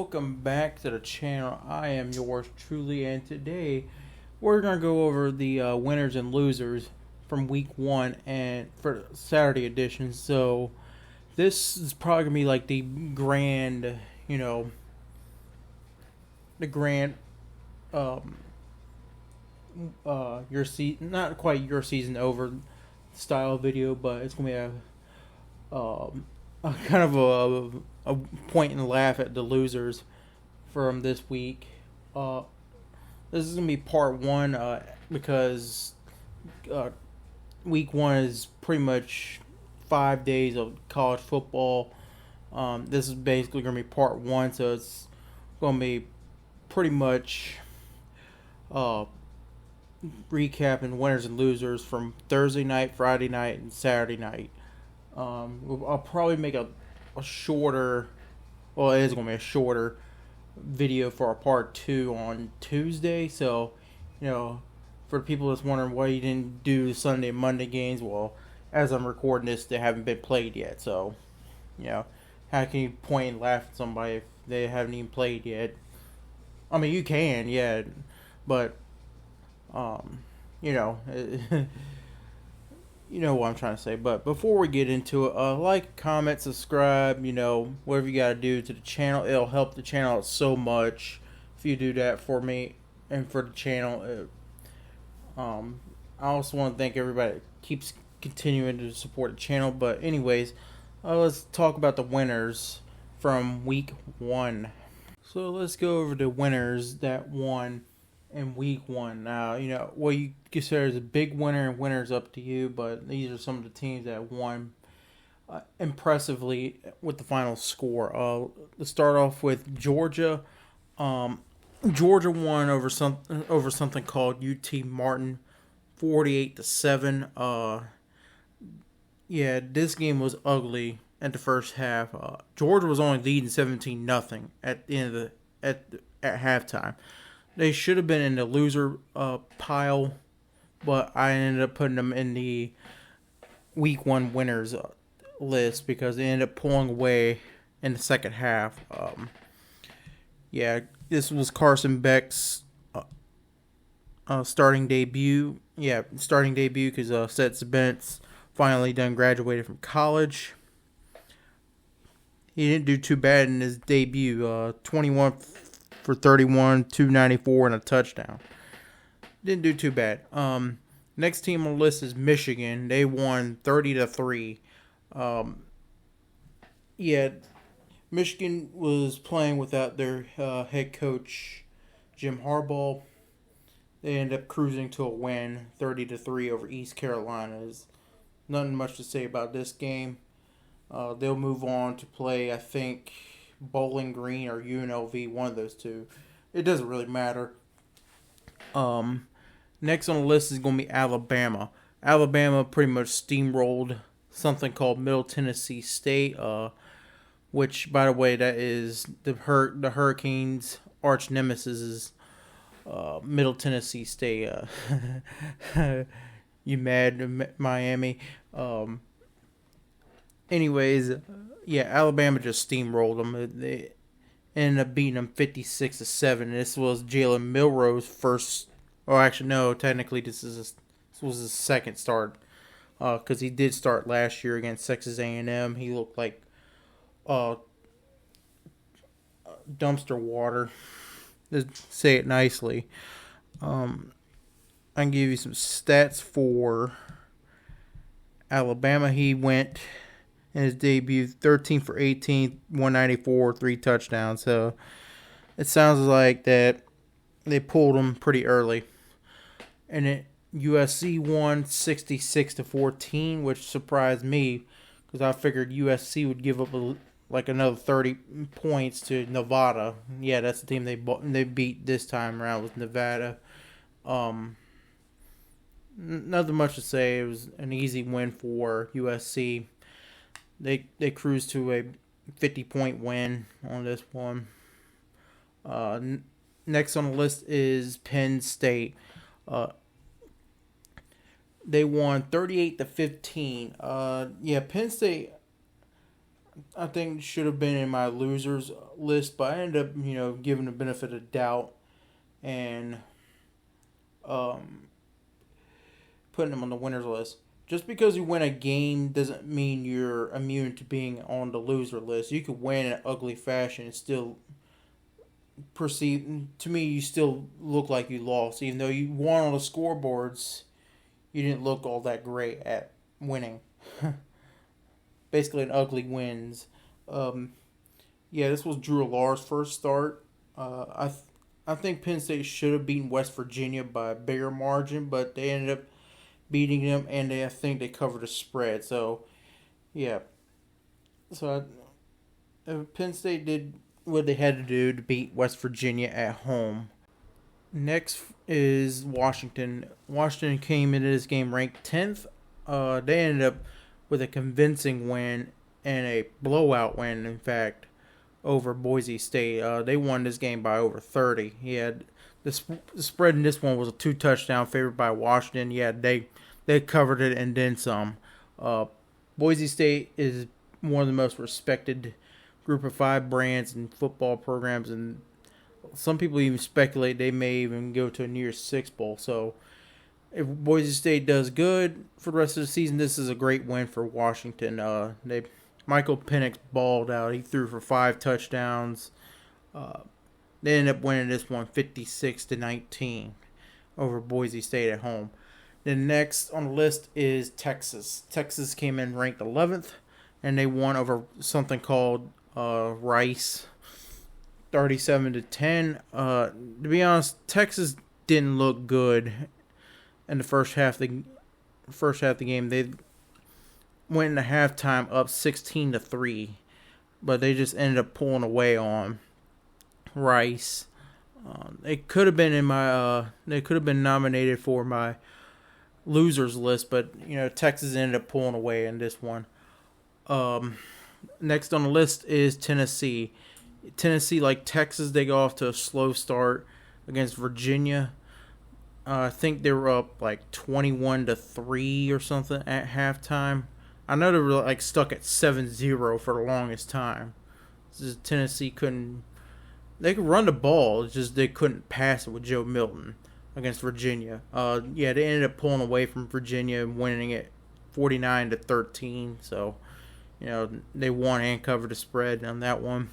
welcome back to the channel. I am yours truly, and today we're going to go over the winners and losers from week one and for Saturday edition. So this is probably going to be like the grand, the grand, um, your season, not quite your season over style video, but it's going to be a kind of a point and laugh at the losers from this week. This is gonna be part one because week one is pretty much 5 days of college football. This is basically gonna be part one, so it's gonna be pretty much recapping winners and losers from Thursday night, Friday night, and Saturday night. I'll probably make a shorter, well, it is going to be a shorter video for our part two on Tuesday. So, for the people that's wondering why you didn't do the Sunday and Monday games, well, as I'm recording this, they haven't been played yet. So, how can you point and laugh at somebody if they haven't even played yet? I mean, you can, yeah, but, you know what I'm trying to say. But before we get into it, like, comment, subscribe, whatever you got to do to the channel. It'll help the channel out so much if you do that for me and for the channel. I also want to thank everybody that keeps continuing to support the channel. But anyways, let's talk about the winners from week one. So let's go over the winners that won in week one. Now, what you consider as a big winner, and winner's up to you, but these are some of the teams that won impressively with the final score. Let's start off with Georgia. Georgia won over something called UT Martin, 48-7. This game was ugly at the first half. Georgia was only leading 17-0 at the end of at halftime. They should have been in the loser pile, but I ended up putting them in the week one winners list because they ended up pulling away in the second half. This was Carson Beck's starting debut. Starting debut because Stetson Bennett's finally done graduated from college. He didn't do too bad in his debut. 21 for 31, 294, and a touchdown. Didn't do too bad. Next team on the list is Michigan. They won 30-3. Michigan was playing without their head coach, Jim Harbaugh. They ended up cruising to a win, 30-3 over East Carolina. There's nothing much to say about this game. They'll move on to play, I think, Bowling Green or UNLV, one of those two. It doesn't really matter. Next on the list is going to be Alabama. Alabama pretty much steamrolled something called Middle Tennessee State, which, by the way, that is the Hurricanes' arch nemesis is Middle Tennessee State. You mad, Miami? Anyways, Alabama just steamrolled them. They ended up beating them 56-7. This was Jalen Milroe's first. Oh, actually, no. Technically, this was his second start, because he did start last year against Texas A&M. He looked like dumpster water. To say it nicely. I can give you some stats for Alabama. He went in his debut 13 for 18, 194, 3 touchdowns. So it sounds like that they pulled him pretty early. And USC won 66-14, which surprised me because I figured USC would give up another 30 points to Nevada. Yeah, that's the team they beat this time around, was Nevada. Nothing much to say. It was an easy win for USC. They cruised to a 50-point win on this one. Next on the list is Penn State. They won 38-15. Penn State I think should have been in my losers list, but I ended up, giving the benefit of doubt and um, putting them on the winners list. Just because you win a game doesn't mean you're immune to being on the loser list. You could win in an ugly fashion and still perceive. To me, you still look like you lost, even though you won on the scoreboards. You didn't look all that great at winning. Basically, an ugly wins. Um, yeah, this was Drew Lar's first start. I think Penn State should have beaten West Virginia by a bigger margin, but they ended up beating them, and I think they covered the spread. So, yeah. So, Penn State did what they had to do to beat West Virginia at home. Next is Washington. Washington came into this game ranked 10th. They ended up with a convincing win and a blowout win, in fact, over Boise State. They won this game by over 30. He had the spread in this one was a 2-touchdown favored by Washington. Yeah, they covered it and then some. Boise State is one of the most respected group of 5 brands and football programs, and some people even speculate they may even go to a New Year's Six bowl. So if Boise State does good for the rest of the season, this is a great win for Washington. Michael Penix balled out. He threw for 5 touchdowns. They ended up winning this one 56-19 over Boise State at home. Then next on the list is Texas. Texas came in ranked 11th, and they won over something called Rice, 37-10. To be honest, Texas didn't look good in the first half of the game. They went into halftime up 16-3, but they just ended up pulling away on Rice. They could have been in my they could have been nominated for my losers list, but Texas ended up pulling away in this one. Next on the list is Tennessee. Tennessee, like Texas, they go off to a slow start against Virginia. I think they were up like 21-3 or something at halftime. I know they were like stuck at 7-0 for the longest time. Tennessee they could run the ball, it's just they couldn't pass it with Joe Milton against Virginia. They ended up pulling away from Virginia and winning it 49-13. So, they won and covered the spread on that one.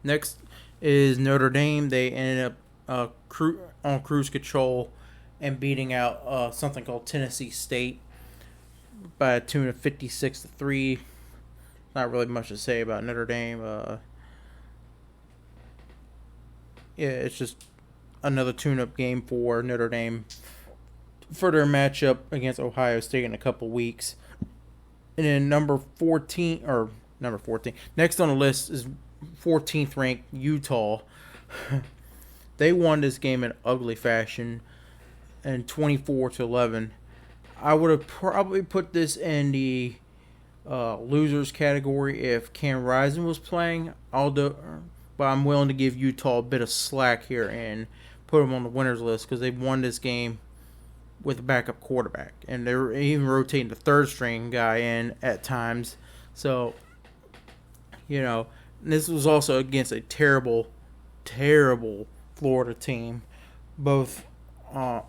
Next is Notre Dame. They ended up on cruise control and beating out something called Tennessee State by a tune of 56-3. Not really much to say about Notre Dame. It's just another tune-up game for Notre Dame for their matchup against Ohio State in a couple weeks. And then number 14. Next on the list is 14th ranked Utah. They won this game in ugly fashion and 24-11. I would have probably put this in the losers category if Cam Rising was playing. But I'm willing to give Utah a bit of slack here and put them on the winners list because they won this game with a backup quarterback, and they were even rotating the third string guy in at times. So, this was also against a terrible, terrible Florida team, both on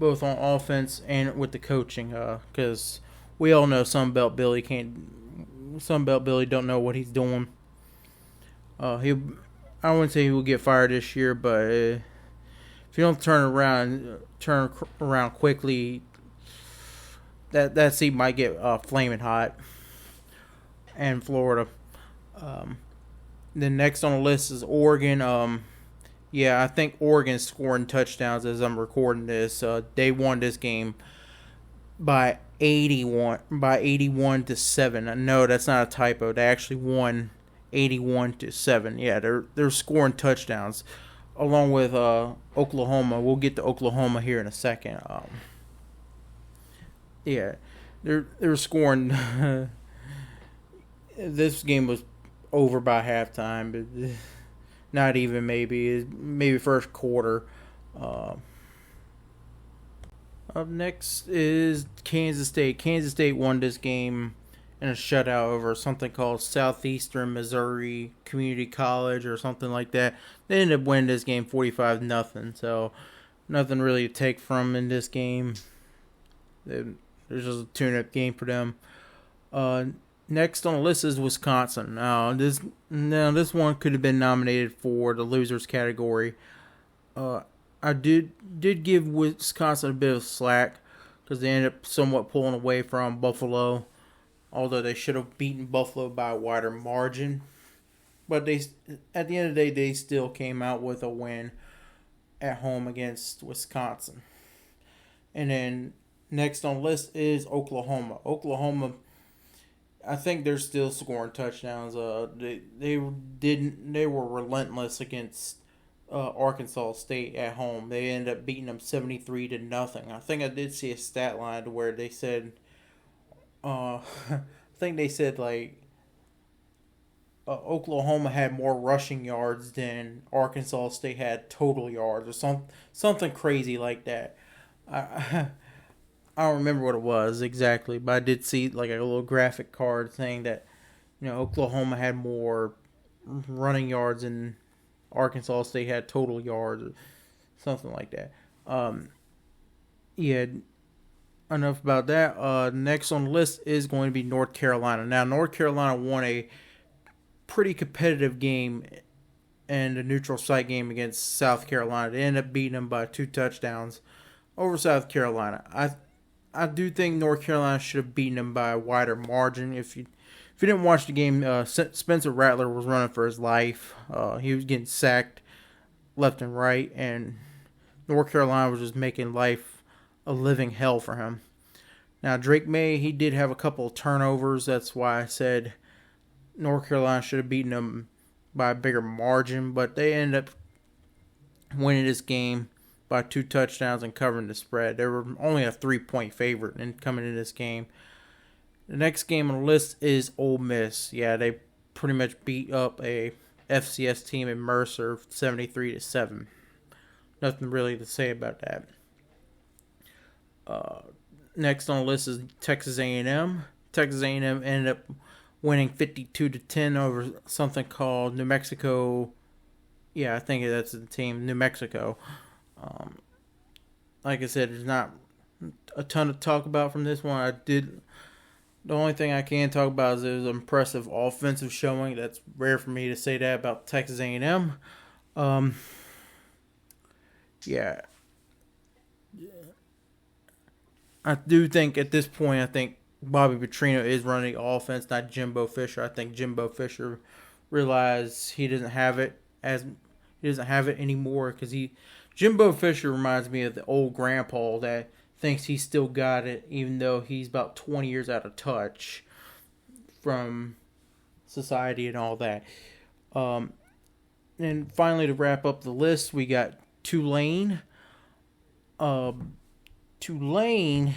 offense and with the coaching. Because we all know Sunbelt Billy don't know what he's doing. I wouldn't say he will get fired this year, but if you don't turn around quickly, that seat might get flaming hot. And Florida. Then next on the list is Oregon. I think Oregon's scoring touchdowns as I'm recording this. They won this game by 81-7. No, that's not a typo. They actually won 81-7. Yeah, they're scoring touchdowns along with Oklahoma. We'll get to Oklahoma here in a second. They're scoring. This game was over by halftime, but not even maybe first quarter. Up next is Kansas State. Kansas State won this game in a shutout over something called Southeastern Missouri Community College or something like that. They ended up winning this game 45-0. So nothing really to take from in this game. There's just a tune-up game for them. Next on the list is Wisconsin. This one could have been nominated for the losers category. I did give Wisconsin a bit of slack because they ended up somewhat pulling away from Buffalo, although they should have beaten Buffalo by a wider margin. But at the end of the day, they still came out with a win at home against Wisconsin. And then next on the list is Oklahoma. Oklahoma, I think they're still scoring touchdowns. They were relentless against Arkansas State at home. They ended up beating them 73-0. I think I did see a stat line to where they said, I think they said like Oklahoma had more rushing yards than Arkansas State had total yards, or something crazy like that. I don't remember what it was exactly, but I did see like a little graphic card saying that Oklahoma had more running yards than Arkansas State had total yards, or something like that. Yeah. Enough about that. Next on the list is going to be North Carolina. Now, North Carolina won a pretty competitive game and a neutral site game against South Carolina. They ended up beating them by 2 touchdowns over South Carolina. I do think North Carolina should have beaten them by a wider margin. If you didn't watch the game, Spencer Rattler was running for his life. He was getting sacked left and right, and North Carolina was just making life a living hell for him. Now, Drake May, he did have a couple of turnovers. That's why I said North Carolina should have beaten them by a bigger margin, but they ended up winning this game by 2 touchdowns and covering the spread. They were only a 3-point favorite in coming into this game. The next game on the list is Ole Miss. Yeah, they pretty much beat up a FCS team in Mercer 73-7. Nothing really to say about that. Next on the list is Texas A&M. Texas A&M ended up winning 52-10 over something called New Mexico. Yeah, I think that's the team, New Mexico. Like I said, there's not a ton to talk about from this one. The only thing I can talk about is it was an impressive offensive showing. That's rare for me to say that about Texas A&M. Yeah. I do think at this point, I think Bobby Petrino is running the offense, not Jimbo Fisher. I think Jimbo Fisher realized he doesn't have it anymore because Jimbo Fisher reminds me of the old grandpa that thinks he still got it even though he's about 20 years out of touch from society and all that. And finally, to wrap up the list, we got Tulane. Tulane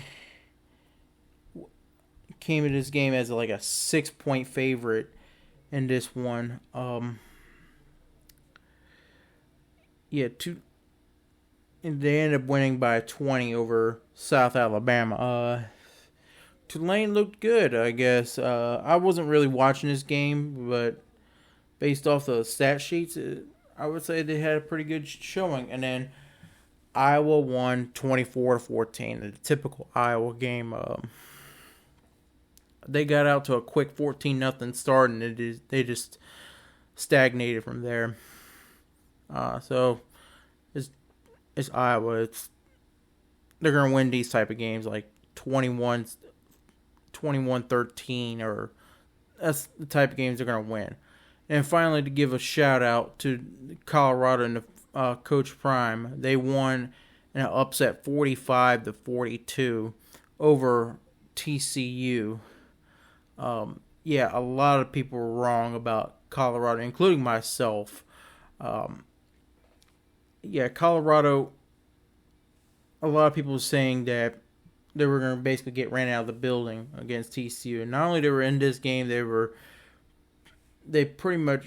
came into this game as like a 6-point favorite in this one. And they ended up winning by 20 over South Alabama. Tulane looked good, I guess. I wasn't really watching this game, but based off the stat sheets, I would say they had a pretty good showing. And then Iowa won 24-14, the typical Iowa game. They got out to a quick 14-0 start, and they just stagnated from there. So it's Iowa. They're going to win these type of games like 21-13, or that's the type of games they're going to win. And finally, to give a shout out to Colorado and Coach Prime, they won in an upset 45-42 over TCU. Yeah, a lot of people were wrong about Colorado, including myself. Yeah, Colorado, a lot of people were saying that they were going to basically get ran out of the building against TCU. And not only they were in this game, they pretty much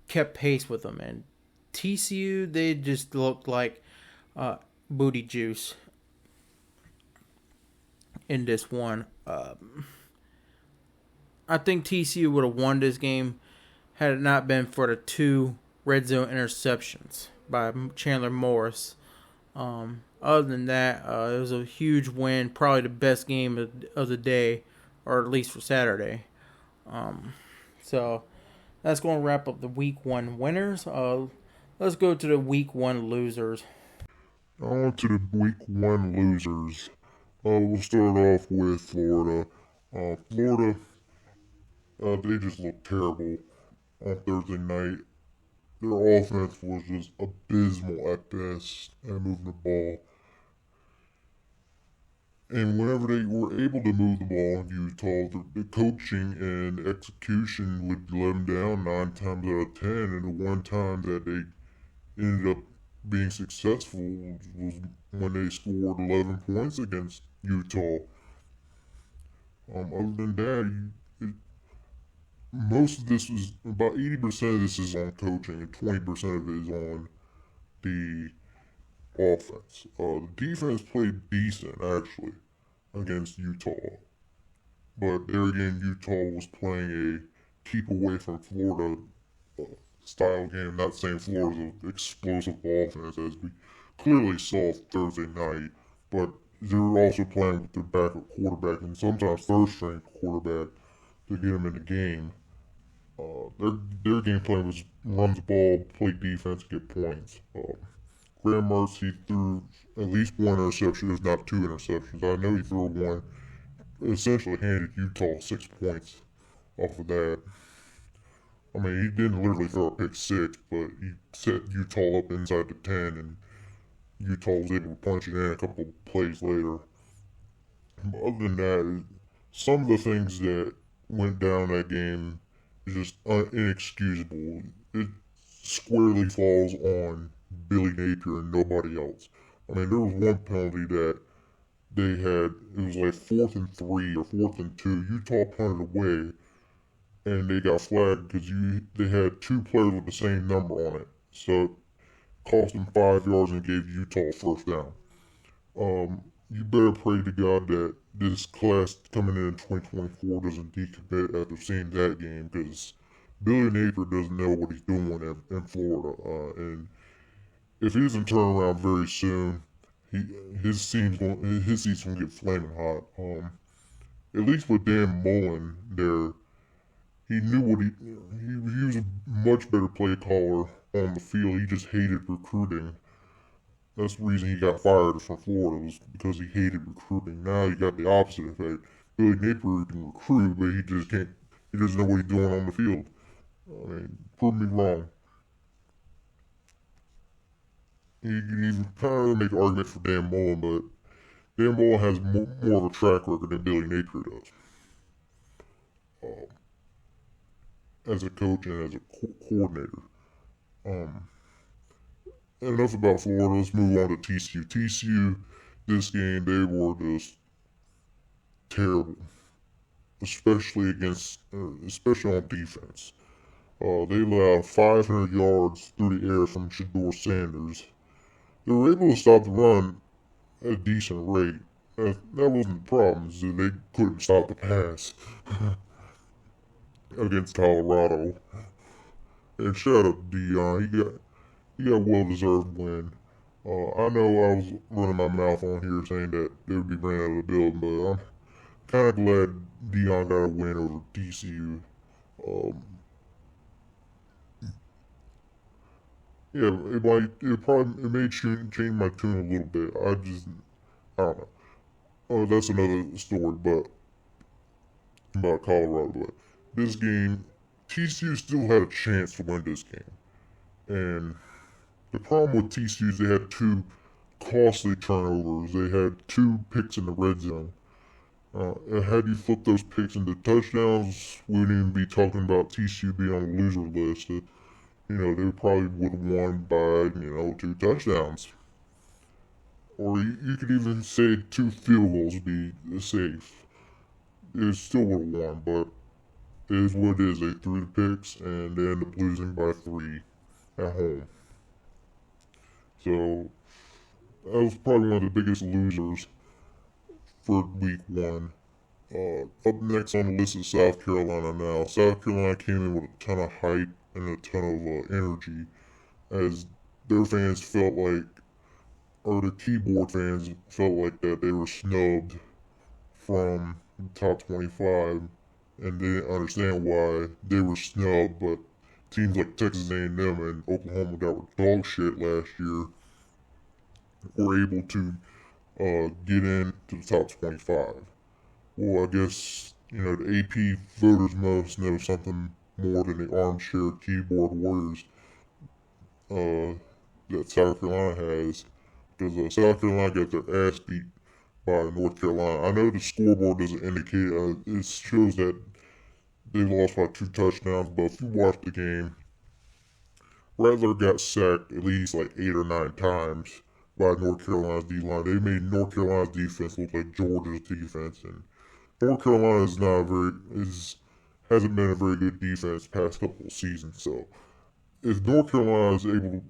kept pace with them. And TCU, they just looked like booty juice in this one. I think TCU would have won this game had it not been for the 2 red zone interceptions by Chandler Morris. Other than that, it was a huge win, probably the best game of the day, or at least for Saturday. So that's going to wrap up the week 1 winners. Let's go to the week 1 losers. On to the week 1 losers. We'll start off with Florida. Florida, they just looked terrible on Thursday night. Their offense was just abysmal at best at moving the ball. And whenever they were able to move the ball in Utah, the coaching and execution would let them down 9 times out of 10. And the one time that they ended up being successful was when they scored 11 points against Utah. Other than that, most of this was about 80% of this is on coaching and 20% of it is on the offense. The defense played decent actually against Utah, but there again, Utah was playing a keep away from Florida style game. Not saying Florida's an explosive offense as we clearly saw Thursday night, but they were also playing with their backup quarterback and sometimes third string quarterback to get them in the game. Their game plan was run the ball, play defense, get points. Graham Mertz, he threw at least 1 interception, if not 2 interceptions. I know he threw 1. Essentially handed Utah 6 points off of that. I mean, he didn't literally throw a pick 6, but he set Utah up inside the 10, and Utah was able to punch it in a couple plays later. But other than that, some of the things that went down that game is just inexcusable. It squarely falls on Billy Napier and nobody else. I mean, there was one penalty that they had, it was like 4th and 3 or 4th and 2. Utah punted away, and they got flagged because they had 2 players with the same number on it. So it cost them 5 yards and gave Utah a first down. You better pray to God that this class coming in 2024 doesn't decommit after seeing that game, because Billy Napier doesn't know what he's doing in Florida. And if he doesn't turn around very soon, his season's gonna get flaming hot. At least with Dan Mullen there, he knew what he was a much better play caller on the field. He just hated recruiting. That's the reason he got fired from Florida, was because he hated recruiting. Now you got the opposite effect. Billy Napier can recruit, but he just can't. He doesn't know what he's doing on the field. I mean, prove me wrong. You can even kind of make an argument for Dan Mullen, but Dan Mullen has more of a track record than Billy Napier does. As a coach and as a coordinator. Enough about Florida. Let's move on to TCU. TCU, this game, they were just terrible, especially on defense. They allowed 500 yards through the air from Shedeur Sanders. They were able to stop the run at a decent rate. That wasn't the problem. They couldn't stop the pass against Colorado. And shout out to Deion. He got a well-deserved win. I know I was running my mouth on here saying that they would be ran out of the building, but I'm kind of glad Deion got a win over TCU. Yeah, it may change my tune a little bit. I don't know. Oh, that's another story, but about Colorado. But this game, TCU still had a chance to win this game, and the problem with TCU is they had 2 costly turnovers. They had 2 picks in the red zone. And had you flipped those picks into touchdowns, we wouldn't even be talking about TCU being on the loser list. They probably would have won by, 2 touchdowns. Or you could even say 2 field goals would be safe. It still would have won, but it is what it is. They threw the picks, and they ended up losing by 3 at home. So, that was probably one of the biggest losers for week 1. Up next on the list is South Carolina now. South Carolina came in with a ton of hype and a ton of energy as their fans felt like, or the keyboard fans felt like that they were snubbed from the top 25, and they didn't understand why they were snubbed. But teams like Texas A&M and Oklahoma that were dog shit last year were able to get into the top 25. Well, I guess the AP voters must know something more than the armchair keyboard warriors that South Carolina has, because South Carolina got their ass beat by North Carolina. I know the scoreboard doesn't indicate, it shows that they lost by 2 touchdowns, but if you watch the game, Rattler got sacked at least like 8 or 9 times by North Carolina's D-line. They made North Carolina's defense look like Georgia's defense, and North Carolina hasn't been a very good defense past couple of seasons. So if North Carolina is able to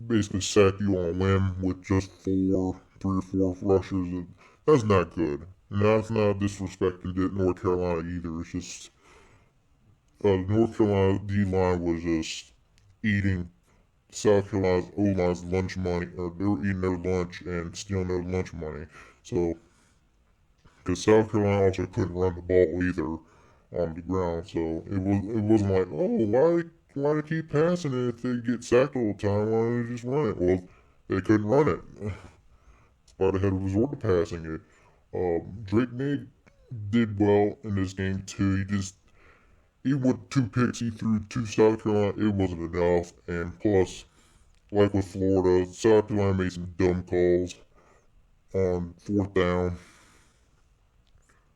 basically sack you on a whim with just 3 or 4 rushers, that's not good. And that's not disrespecting North Carolina either. It's just North Carolina D line was just eating South Carolina's O line's lunch money, or they were eating their lunch and stealing their lunch money. So because South Carolina also couldn't run the ball either on the ground, so it wasn't like, oh, why they keep passing it if they get sacked all the time? Why don't they just run it? Well, they couldn't run it. That's why they had to resort to passing it. Drake May did well in this game too. Even with 2 picks he threw to South Carolina, it wasn't enough. And plus, like with Florida, South Carolina made some dumb calls on 4th down.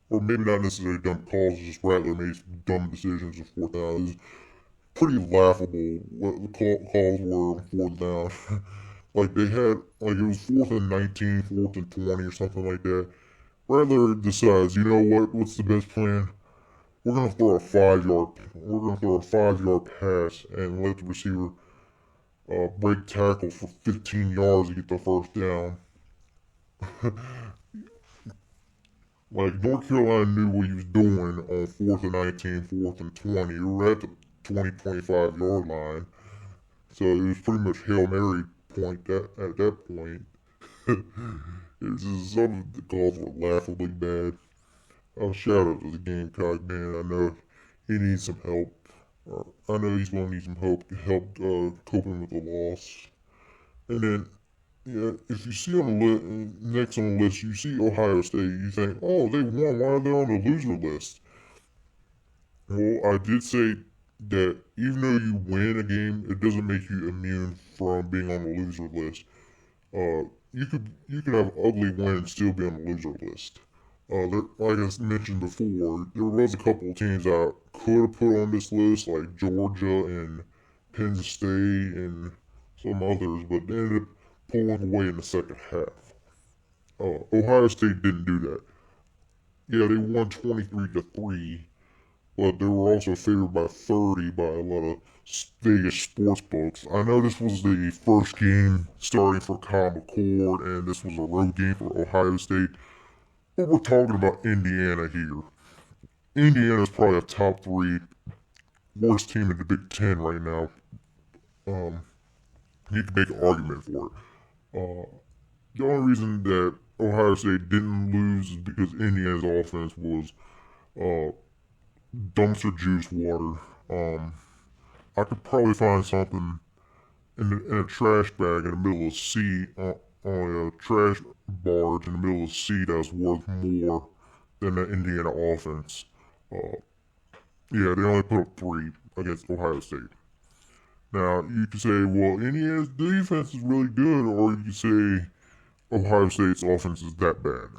Or maybe not necessarily dumb calls, just Rattler made some dumb decisions on 4th down. It was pretty laughable what the calls were on 4th down. Like they had, like it was 4th and 19, 4th and 20 or something like that. Rattler decides, you know what's the best plan? We're gonna throw a 5 yard pass and let the receiver break tackle for 15 yards to get the first down. Like North Carolina knew what he was doing on 4th and 19, 4th and 20. We were at the 25 yard line, so it was pretty much Hail Mary point at that point. It was just, some of the calls were laughably bad. Shout out to the Gamecock man. I know he needs some help. I know he's going to need some help coping with the loss. And then, yeah, if you see on the next on the list, you see Ohio State, you think, oh, they won. Why are they on the loser list? Well, I did say that even though you win a game, it doesn't make you immune from being on the loser list. You could have an ugly win and still be on the loser list. Like I mentioned before, there was a couple of teams that could have put on this list, like Georgia and Penn State and some others, but they ended up pulling away in the second half. Ohio State didn't do that. Yeah, they won 23-3, but they were also favored by 30 by a lot of Vegas sports books. I know this was the first game starting for Kyle McCord, and this was a road game for Ohio State. But we're talking about Indiana here. Indiana's probably a top 3 worst team in the Big Ten right now. You can make an argument for it. The only reason that Ohio State didn't lose is because Indiana's offense was dumpster juice water. I could probably find something in a trash bag in the middle of the sea on a trash barge in the middle of the sea that's worth more than the Indiana offense. Yeah, they only put up 3 against Ohio State. Now, you can say, well, Indiana's defense is really good, or you can say Ohio State's offense is that bad.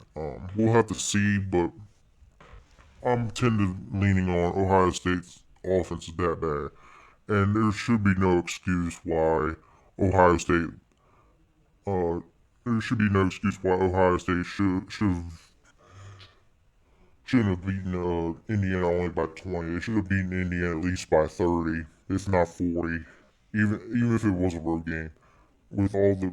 We'll have to see, but I'm tending leaning on Ohio State's offense is that bad. And there should be no excuse why Ohio State there should be no excuse why Ohio State shouldn't have beaten Indiana only by 20. They should have beaten Indiana at least by 30, if not 40, even if it was a road game. With all the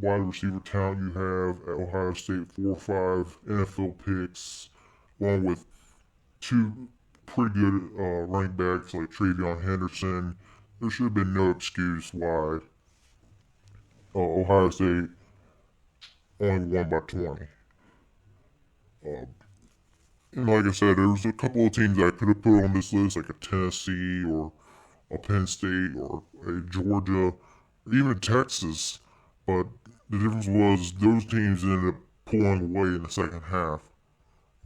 wide receiver talent you have at Ohio State, 4 or 5 NFL picks, along with two pretty good running backs like Travion Henderson. There should have been no excuse why Ohio State only won by 20. Uh, and like I said, there was a couple of teams I could have put on this list, like a Tennessee or a Penn State or a Georgia, or even Texas. But the difference was those teams ended up pulling away in the second half.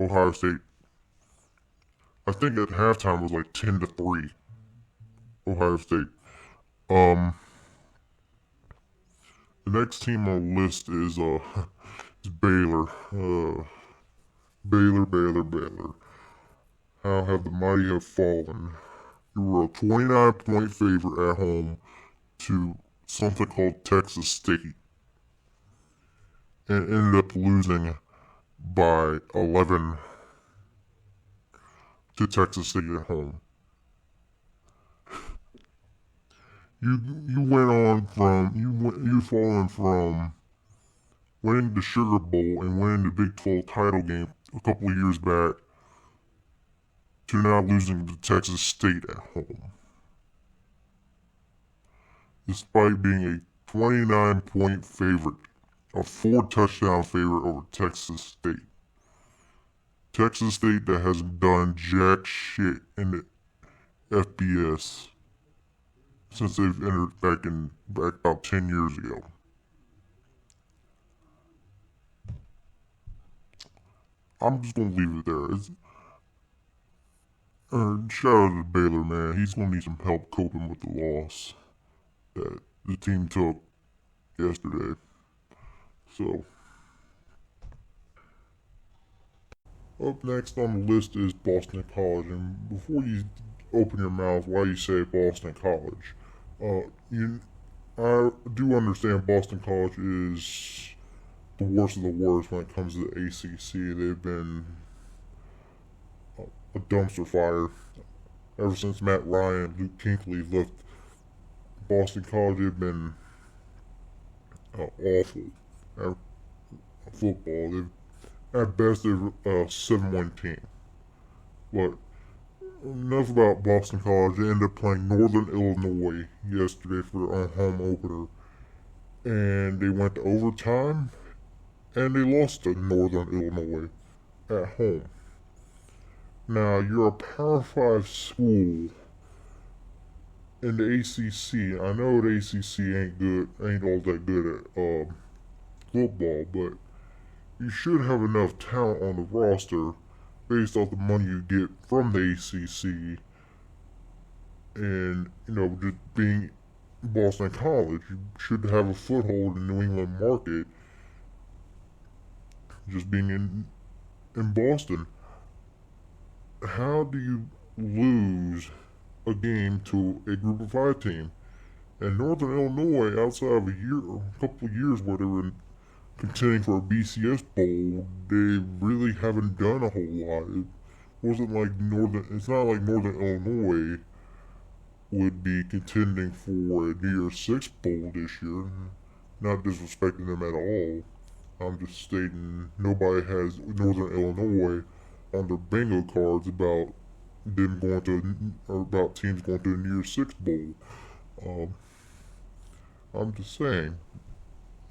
Ohio State, I think at halftime was like 10-3. Ohio State. Um, the next team on the list is is Baylor. Baylor. How have the mighty have fallen? You were a 29-point favorite at home to something called Texas State, and ended up losing by 11 to Texas State at home. You've fallen from winning the Sugar Bowl and winning the Big 12 title game a couple of years back to now losing to Texas State at home, despite being a 29-point favorite, a 4-touchdown favorite over Texas State. Texas State that hasn't done jack shit in the FBS since they've entered back about 10 years ago. I'm just gonna leave it there. Shout out to Baylor, man. He's gonna need some help coping with the loss that the team took yesterday. So, up next on the list is Boston College. And before you open your mouth, why you say Boston College? I do understand Boston College is the worst of the worst when it comes to the ACC. They've been a dumpster fire ever since Matt Ryan and Luke Kuechly left Boston College. They've been awful at football. At best, they're a 7-win team. But enough about Boston College. They ended up playing Northern Illinois yesterday for their home opener, and they went to overtime, and they lost to Northern Illinois at home. Now, you're a Power 5 school in the ACC. I know the ACC ain't all that good at football, but you should have enough talent on the roster based off the money you get from the ACC, and just being Boston College, you should have a foothold in the New England market. Just being in Boston, how do you lose a game to a Group of 5 team? And Northern Illinois, outside of a couple of years where they were contending for a BCS bowl, they really haven't done a whole lot. It's not like Northern Illinois would be contending for a New Year's Six bowl this year. Not disrespecting them at all. I'm just stating nobody has Northern Illinois on their bingo cards about about teams going to the New Year's Six bowl. I'm just saying.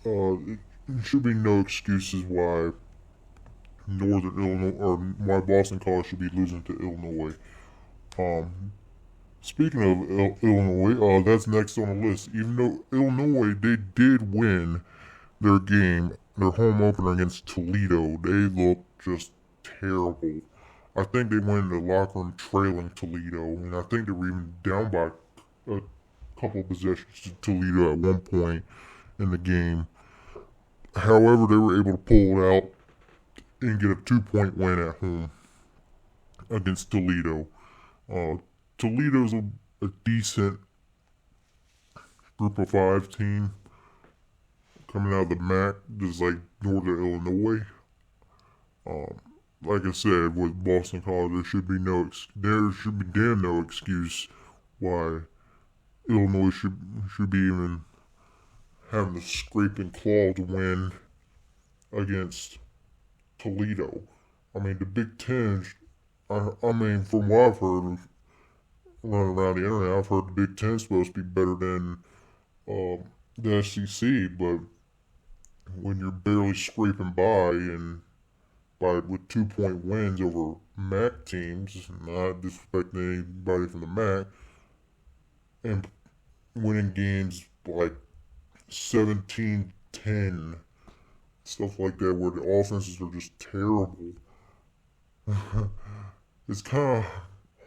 There should be no excuses why Northern Illinois or why Boston College should be losing to Illinois. Speaking of Illinois, that's next on the list. Even though Illinois, they did win their game, their home opener against Toledo, they looked just terrible. I think they went in the locker room trailing Toledo, and I think they were even down by a couple of possessions to Toledo at one point in the game. However, they were able to pull it out and get a 2-point win at home against Toledo. Toledo's a decent Group of 5 team coming out of the MAC, just like Northern Illinois. Like I said, with Boston College, there should be damn no excuse why Illinois should be even having the scrape and claw to win against Toledo. I mean, the Big Ten. I mean, from what I've heard, running around the internet, I've heard the Big Ten's supposed to be better than the SEC, but when you're barely scraping by and by with 2 point wins over MAC teams, not disrespecting anybody from the MAC, and winning games like 17-10, stuff like that, where the offenses are just terrible. It's kind of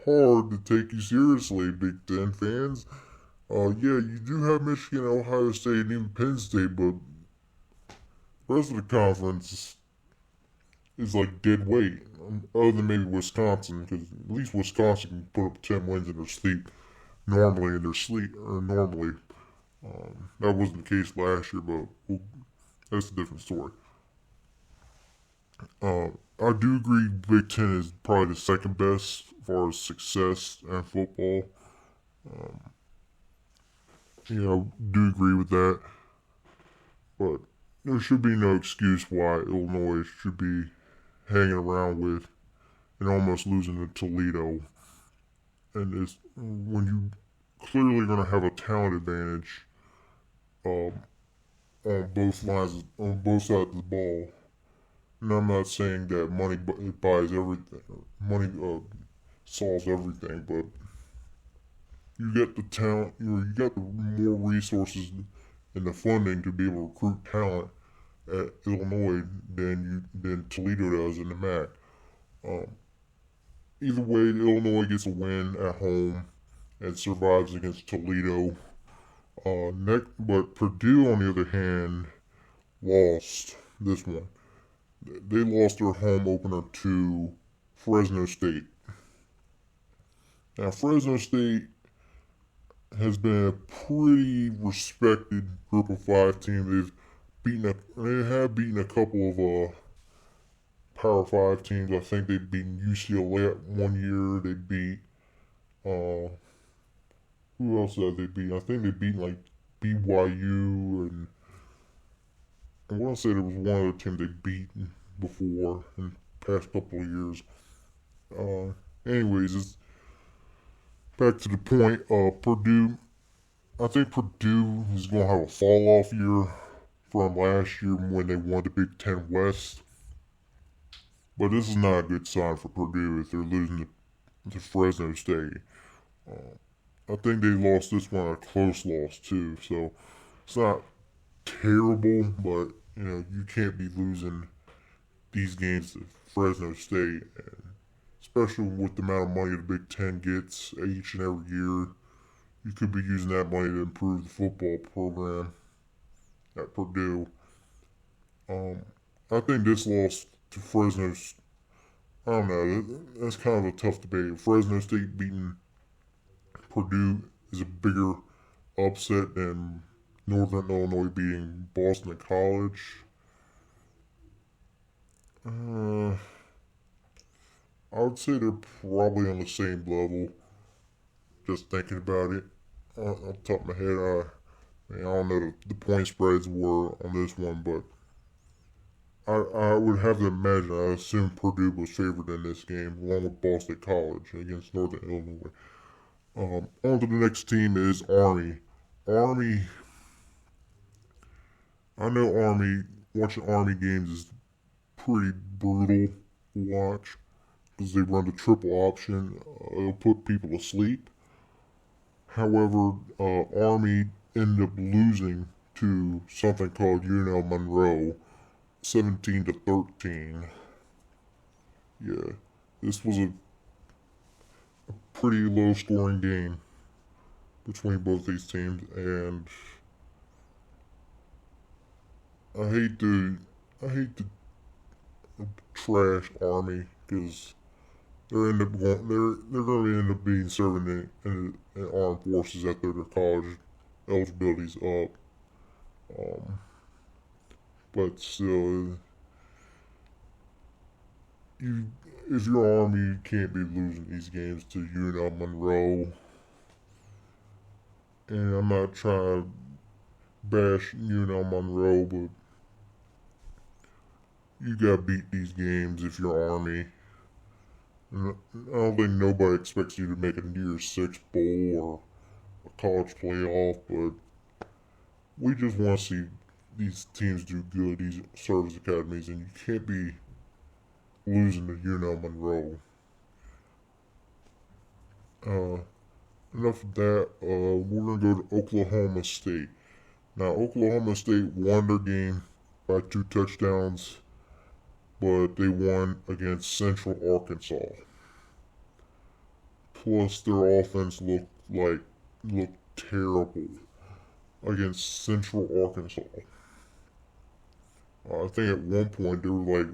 hard to take you seriously, Big Ten fans. Yeah, you do have Michigan, Ohio State, and even Penn State, but the rest of the conference is like dead weight. Other than maybe Wisconsin, because at least Wisconsin can put up 10 wins in their sleep. Normally. That wasn't the case last year, but that's a different story. I do agree Big Ten is probably the second best as far as success in football. I do agree with that. But there should be no excuse why Illinois should be hanging around with and almost losing to Toledo. And it's when you clearly going to have a talent advantage on both sides of the ball. And I'm not saying that money buys everything, money solves everything, but you get the talent, you got the more resources and the funding to be able to recruit talent at Illinois than Toledo does in the MAC. Either way, Illinois gets a win at home and survives against Toledo. But Purdue, on the other hand, lost this one. They lost their home opener to Fresno State. Now, Fresno State has been a pretty respected Group of Five team. They have beaten a couple of Power Five teams. I think they've beaten UCLA one year. They beat who else have they beat? I think they beat like BYU and I want to say there was one other team they've beaten before in the past couple of years. Anyways, it's back to the point. Purdue. I think Purdue is going to have a fall off year from last year when they won the Big Ten West. But this is not a good sign for Purdue if they're losing to Fresno State. I think they lost this one a close loss too, so it's not terrible, but you can't be losing these games to Fresno State, and especially with the amount of money the Big Ten gets each and every year. You could be using that money to improve the football program at Purdue. I think this loss to Fresno, I don't know, that's kind of a tough debate. Fresno State beating Purdue is a bigger upset than Northern Illinois beating Boston College. I would say they're probably on the same level. Just thinking about it, off the top of my head, I don't know the point spreads were on this one, but I would have to imagine, I assume Purdue was favored in this game, along with Boston College against Northern Illinois. On to the next team is Army. Army, I know watching Army games is pretty brutal to watch because they run the triple option. It'll put people to sleep. However, Army ended up losing to something called UNL Monroe, 17-13. Yeah, this was a pretty low-scoring game between both these teams, and I hate to trash Army because they're going to end up being serving in armed forces after their college eligibility's up. But still, if you're Army, you can't be losing these games to UNL Monroe. And I'm not trying to bash UNL Monroe, but you gotta beat these games if you're Army. And I don't think nobody expects you to make a New Year's Six bowl or a college playoff, but we just want to see these teams do good, these service academies, and you can't be losing to Monroe. Uh, Enough of that. We're gonna go to Oklahoma State. Now, Oklahoma State won their game by 2 touchdowns, but they won against Central Arkansas. Plus, their offense looked terrible against Central Arkansas. I think at one point they were like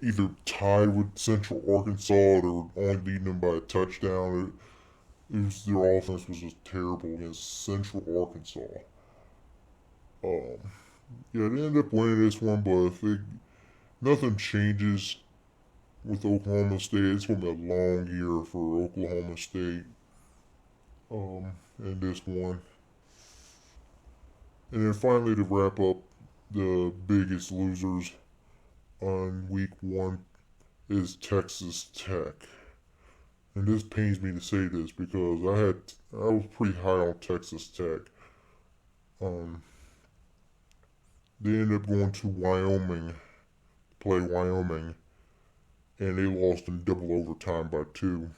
either tied with Central Arkansas or they were only leading them by a touchdown. Their offense was just terrible against Central Arkansas. Um, yeah, they ended up winning this one, but if nothing changes with Oklahoma State, it's going to be a long year for Oklahoma State in this one. And then finally, to wrap up, the biggest losers on week one is Texas Tech. And this pains me to say this because I was pretty high on Texas Tech. Um, they ended up going to Wyoming, play Wyoming, and they lost in double overtime by 2.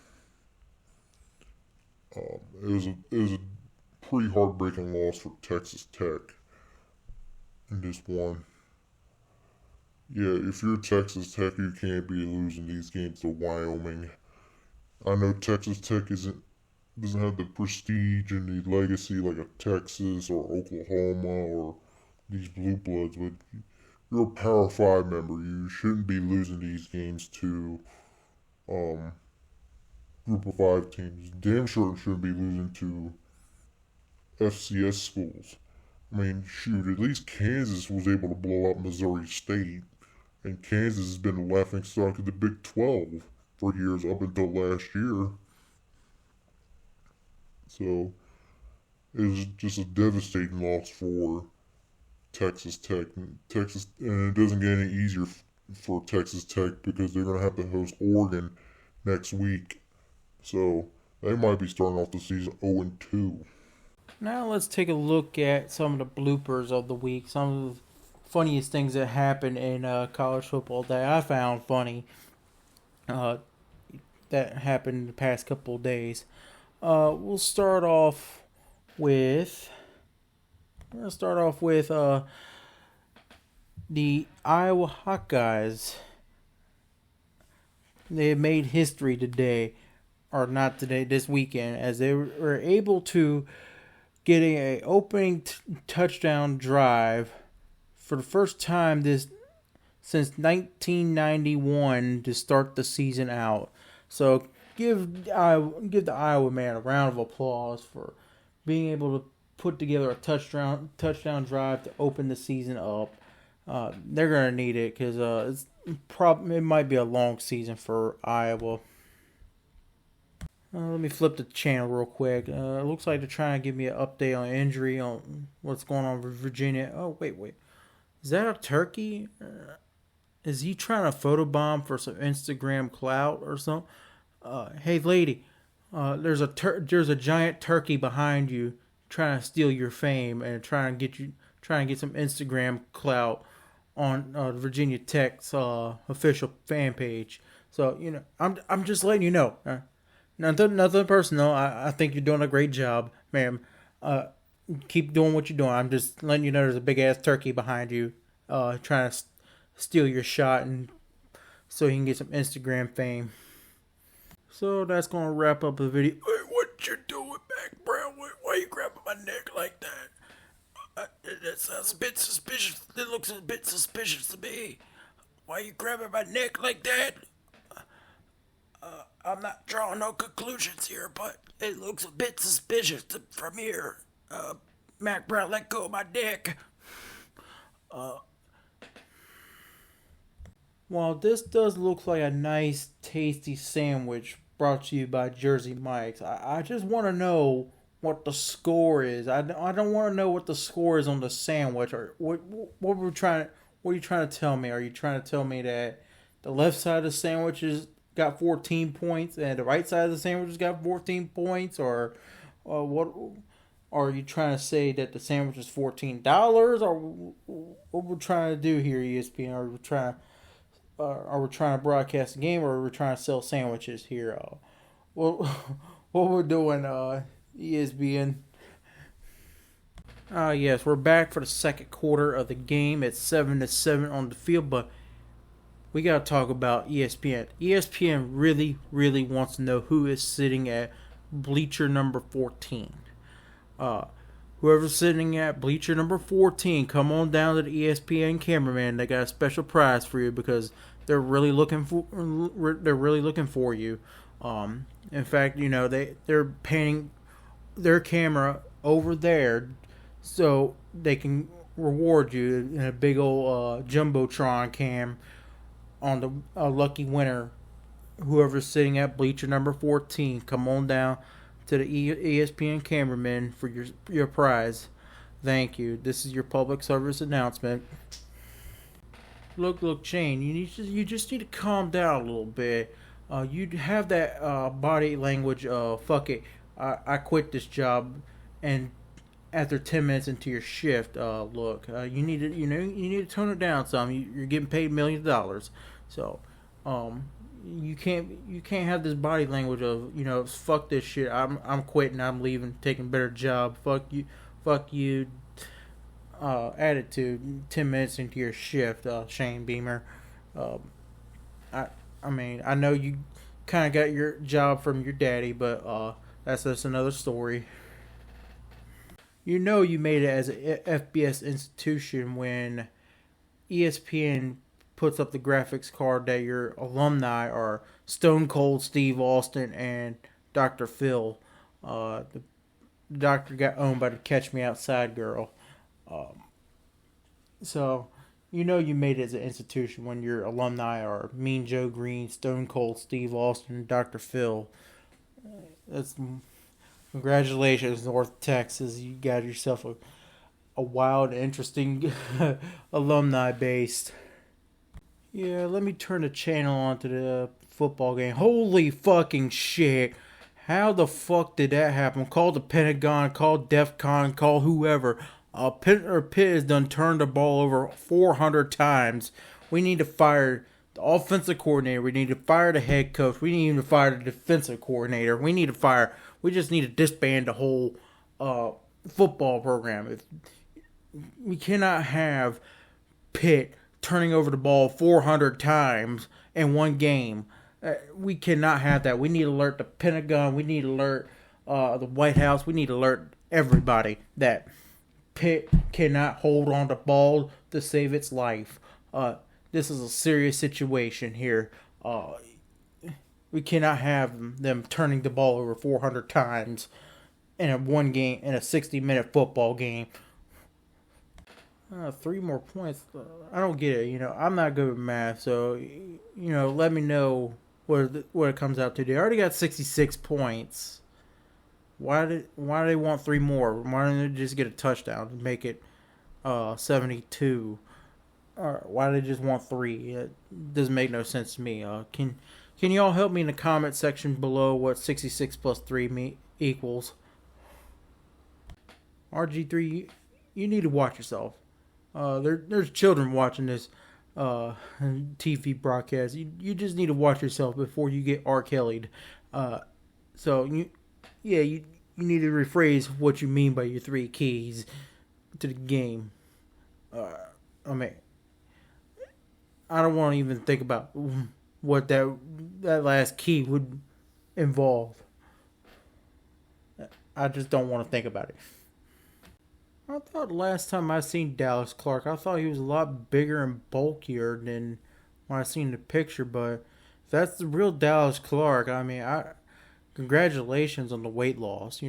It was a pretty heartbreaking loss for Texas Tech in this one. Yeah, if you're Texas Tech, you can't be losing these games to Wyoming. I know Texas Tech doesn't have the prestige and the legacy like a Texas or Oklahoma or these blue bloods, but you're a Power 5 member. You shouldn't be losing these games to um, Group of 5 teams. Damn sure shouldn't be losing to FCS schools. I mean, shoot, at least Kansas was able to blow out Missouri State, and Kansas has been the laughing stock of the Big 12 for years up until last year. So it was just a devastating loss for Texas Tech. And it doesn't get any easier for Texas Tech because they're going to have to host Oregon next week. So they might be starting off the season 0-2. Now let's take a look at some of the bloopers of the week. Some of the funniest things that happened in college football that I found funny. That happened in the past couple of days. We'll start off with. We're gonna start off with the Iowa Hawkeyes. They made history today, or not today, this weekend, as they were able to get a opening touchdown drive for the first time since 1991 to start the season out. So give the Iowa man a round of applause for being able to put together a touchdown drive to open the season up. They're gonna need it because it might be a long season for Iowa. Let me flip the channel real quick. It looks like they're trying to give me an update on injury on what's going on with Virginia. Oh wait, is that a turkey? Is he trying to photobomb for some Instagram clout or something? Hey lady, there's a giant turkey behind you trying to steal your fame and trying to get some Instagram clout on Virginia Tech's official fan page. So I'm just letting you know. Nothing personal. I think you're doing a great job, ma'am. Keep doing what you're doing. I'm just letting you know there's a big ass turkey behind you, trying to steal your shot and so he can get some Instagram fame. So that's gonna wrap up the video. Hey, what you doing, Mac Brown? Why you grabbing my neck like that? That sounds a bit suspicious. It looks a bit suspicious to me. Why you grabbing my neck like that? I'm not drawing no conclusions here, but it looks a bit suspicious from here. Mac Brown, let go of my neck. While this does look like a nice, tasty sandwich brought to you by Jersey Mike's, I just want to know what the score is. I don't want to know what the score is on the sandwich or what What are you trying to tell me? Are you trying to tell me that the left side of the sandwiches got 14 points and the right side of the sandwiches got 14 points, or what? Are you trying to say that the sandwich is $14, or what we're trying to do here, ESPN? Are we trying to broadcast a game, or are we trying to sell sandwiches here? Well, what we're doing, ESPN. Yes, we're back for the second quarter of the game. It's 7-7 on the field, but we got to talk about ESPN. ESPN really, really wants to know who is sitting at bleacher number 14. Whoever's sitting at bleacher number 14, come on down to the ESPN cameraman. They got a special prize for you because they're really looking for you. In fact, they're painting their camera over there so they can reward you in a big old jumbotron cam on the lucky winner. Whoever's sitting at bleacher number 14, come on down to the ESPN cameraman for your prize. Thank you. This is your public service announcement. Look, Shane. You just need to calm down a little bit. You have that body language of fuck it. I quit this job, and after 10 minutes into your shift, you need to tone it down some. You're getting paid millions of dollars, so you can't have this body language of fuck this shit. I'm quitting. I'm leaving. Taking a better job. Fuck you. Attitude. 10 minutes into your shift, Shane Beamer. I mean, I know you kind of got your job from your daddy, but that's just another story. You made it as an FBS institution when ESPN puts up the graphics card that your alumni are Stone Cold Steve Austin and Dr. Phil. The doctor got owned by the Catch Me Outside girl. So, you made it as an institution when your alumni are Mean Joe Green, Stone Cold Steve Austin, and Dr. Phil. Congratulations, North Texas. You got yourself a wild, interesting alumni base. Yeah, let me turn the channel on to the football game. Holy fucking shit. How the fuck did that happen? Call the Pentagon, call DEFCON, call whoever. Pitt has done turned the ball over 400 times. We need to fire the offensive coordinator. We need to fire the head coach. We need to fire the defensive coordinator. We just need to disband the whole football program. We cannot have Pitt turning over the ball 400 times in one game. We cannot have that. We need to alert the Pentagon. We need to alert the White House. We need to alert everybody that Pitt cannot hold on to ball to save its life. This is a serious situation here. We cannot have them turning the ball over 400 times in a 60-minute football game. 3 more points. I don't get it. I'm not good with math, so let me know what it comes out to. They already got 66 points. Why do they want 3 more? Why don't they just get a touchdown and make it 72? Why do they just want 3? It doesn't make no sense to me. Can y'all help me in the comment section below what 66 plus 3 equals? RG3, you need to watch yourself. There's children watching this TV broadcast. You just need to watch yourself before you get R. Kelly'd. You need to rephrase what you mean by your 3 keys to the game. I don't want to even think about what that last key would involve. I just don't want to think about it. I thought last time I seen Dallas Clark, I thought he was a lot bigger and bulkier than when I seen the picture. But if that's the real Dallas Clark, congratulations on the weight loss.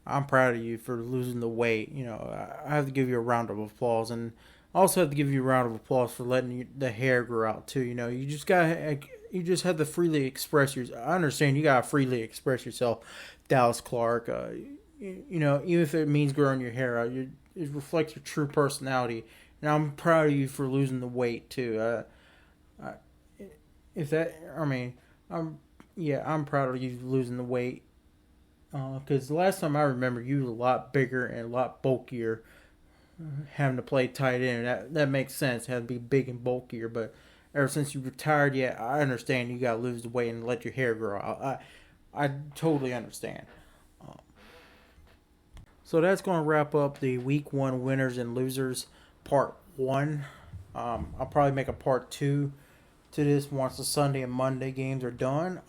I'm proud of you for losing the weight. I have to give you a round of applause, and I also have to give you a round of applause for letting the hair grow out too. You just have to freely express yourself. I understand you gotta freely express yourself, Dallas Clark. Even if it means growing your hair out, it reflects your true personality and I'm proud of you for losing the weight too. I, if that, I mean, I'm proud of you losing the weight. Because the last time I remember, you were a lot bigger and a lot bulkier, having to play tight end. That makes sense. Had to be big and bulkier. But ever since you retired, yeah, I understand you got to lose the weight and let your hair grow out. I totally understand. So that's going to wrap up the week 1 winners and losers part 1. I'll probably make a part 2 to this once the Sunday and Monday games are done.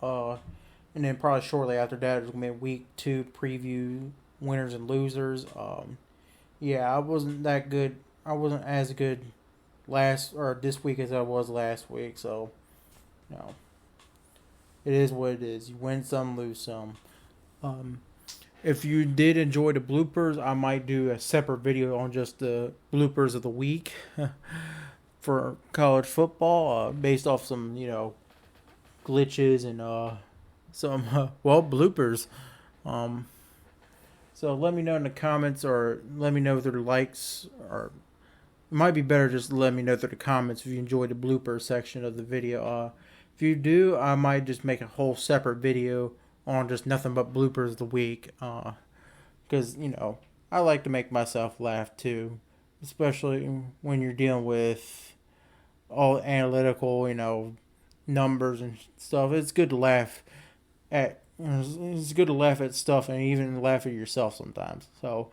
And then probably shortly after that, there's going to be a week 2 preview winners and losers. Yeah, I wasn't that good. I wasn't as good this week as I was last week. So, you know, it is what it is. You win some, lose some. If you did enjoy the bloopers, I might do a separate video on just the bloopers of the week for college football, based off some, glitches and some bloopers. So let me know in the comments, or let me know through the likes, or it might be better just let me know through the comments if you enjoyed the blooper section of the video. If you do, I might just make a whole separate video on just nothing but bloopers of the week, because I like to make myself laugh too, especially when you're dealing with all analytical numbers and stuff. It's good to laugh at stuff, and even laugh at yourself sometimes. So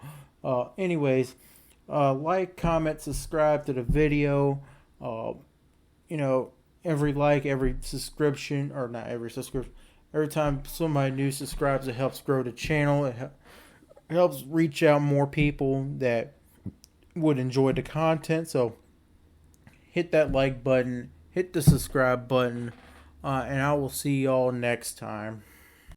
anyways, like, comment, subscribe to the video. Every like, every subscription, or not every subscription, every time somebody new subscribes, it helps grow the channel. It helps reach out more people that would enjoy the content. So hit that like button, hit the subscribe button, and I will see y'all next time.